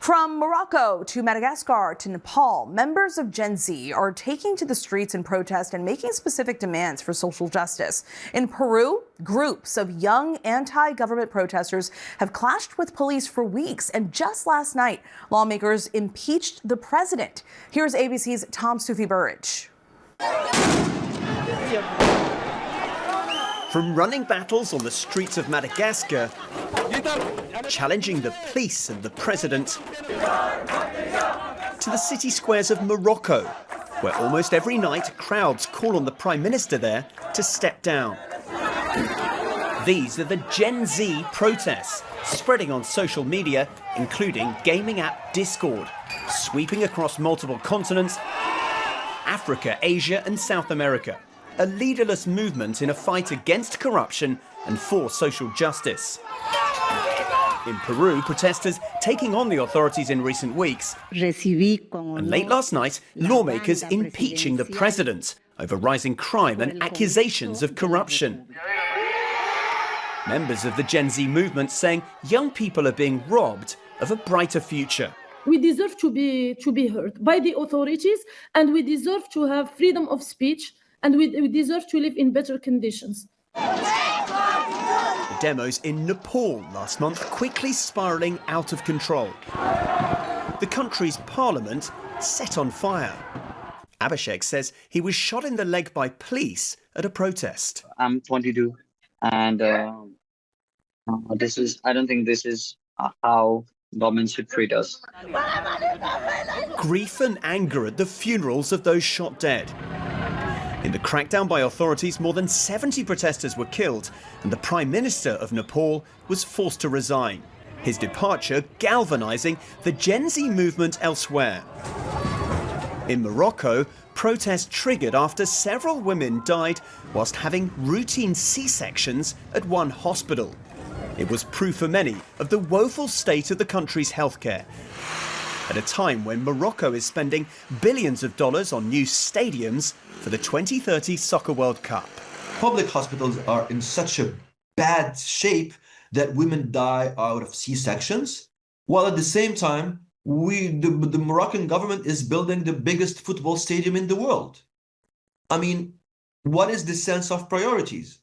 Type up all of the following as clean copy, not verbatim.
From Morocco to Madagascar to Nepal, members of Gen Z are taking to the streets in protest and making specific demands for social justice. In Peru, groups of young anti-government protesters have clashed with police for weeks, and just last night, lawmakers impeached the president. Here's ABC's Tom Sufi-Burridge. From running battles on the streets of Madagascar, challenging the police and the president, to the city squares of Morocco, where almost every night crowds call on the Prime Minister there to step down. These are the Gen Z protests, spreading on social media, including gaming app Discord, sweeping across multiple continents, Africa, Asia and South America. A leaderless movement in a fight against corruption and for social justice. In Peru, protesters taking on the authorities in recent weeks. And late last night, lawmakers impeaching the president over rising crime and accusations of corruption. Members of the Gen Z movement saying young people are being robbed of a brighter future. We deserve to be heard by the authorities, and we deserve to have freedom of speech, and we deserve to live in better conditions. The demos in Nepal last month quickly spiralling out of control. The country's parliament set on fire. Abhishek says he was shot in the leg by police at a protest. I'm 22, and I don't think this is how government should treat us. Grief and anger at the funerals of those shot dead. In the crackdown by authorities, more than 70 protesters were killed, and the Prime Minister of Nepal was forced to resign. His departure galvanizing the Gen Z movement elsewhere. In Morocco, protests triggered after several women died whilst having routine C-sections at one hospital. It was proof for many of the woeful state of the country's healthcare. At a time when Morocco is spending billions of dollars on new stadiums for the 2030 Soccer World Cup. Public hospitals are in such a bad shape that women die out of C-sections, while at the same time, the Moroccan government is building the biggest football stadium in the world. I mean, what is the sense of priorities?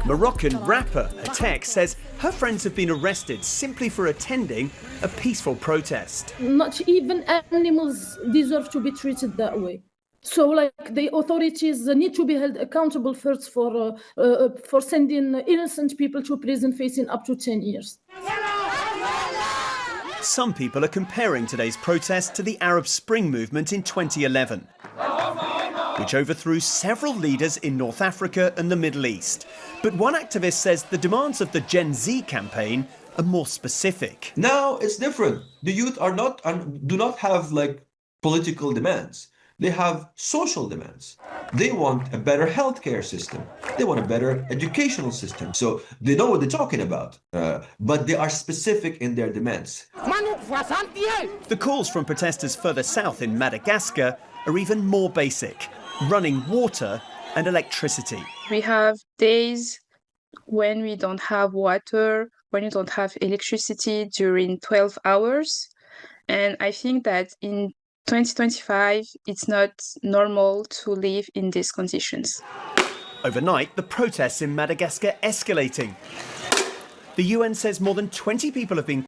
Moroccan rapper Hatek says her friends have been arrested simply for attending a peaceful protest. Not even animals deserve to be treated that way. So, the authorities need to be held accountable first for sending innocent people to prison facing up to 10 years. Some people are comparing today's protest to the Arab Spring movement in 2011. Which overthrew several leaders in North Africa and the Middle East. But one activist says the demands of the Gen Z campaign are more specific. Now it's different. The youth do not have political demands. They have social demands. They want a better healthcare system. They want a better educational system. So they know what they're talking about, but they are specific in their demands. The calls from protesters further south in Madagascar are even more basic. Running water and electricity. We have days when we don't have water, when you don't have electricity during 12 hours. And I think that in 2025, it's not normal to live in these conditions. Overnight, the protests in Madagascar escalating. The UN says more than 20 people have been